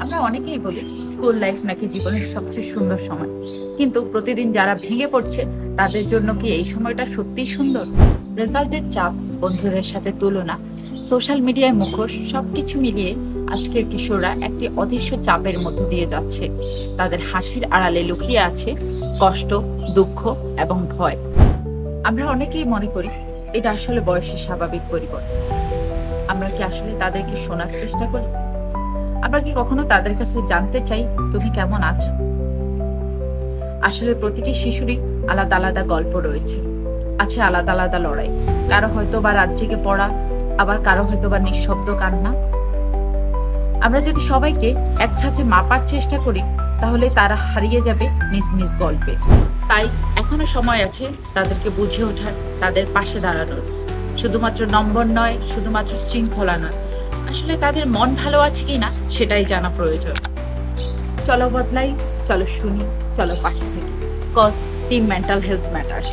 আমরা অনেকেই বলি স্কুল লাইফ নাকি জীবনের সবচেয়ে সুন্দর সময়, কিন্তু প্রতিদিন যারা ভেঙে পড়ছে তাদের জন্য কি এই সময়টা সত্যিই সুন্দর? রেজাল্টের চাপ, বন্ধুদের সাথে তুলনা, সোশ্যাল মিডিয়ায় মুখোশ, সবকিছু মিলিয়ে আজকের কিশোররা একটি অদৃশ্য চাপের মধ্য দিয়ে যাচ্ছে। তাদের হাসির আড়ালে লুকিয়ে আছে কষ্ট, দুঃখ এবং ভয়। আমরা অনেকেই মনে করি এটা আসলে বয়সের স্বাভাবিক পরিবর্তন। আমরা কি আসলে তাদেরকে শোনার চেষ্টা করি? আমরা কি কখনো তাদের কাছে জানতে চাই তুমি কেমন আছো? আসলে প্রতিটি শিশুরই আলাদা আলাদা গল্প রয়েছে, আছে আলাদা আলাদা লড়াই। কারো হয়তো বা রাত জেগে পড়া, আবার কারো হয়তো বা নিঃশব্দ কান্না। আমরা যদি সবাইকে এক ছাঁচে মাপার চেষ্টা করি, তাহলে তারা হারিয়ে যাবে নিজ নিজ গল্পে। তাই এখনো সময় আছে তাদেরকে বুঝে ওঠার, তাদের পাশে দাঁড়ানোর। শুধুমাত্র নম্বর নয়, শুধুমাত্র শৃঙ্খলা নয়, আসলে তাদের মন ভালো আছে কিনা সেটাই জানা প্রয়োজন। চলো বদলাই, চলো শুনি, চলো পাশে থাকি। Cause team mental health matters.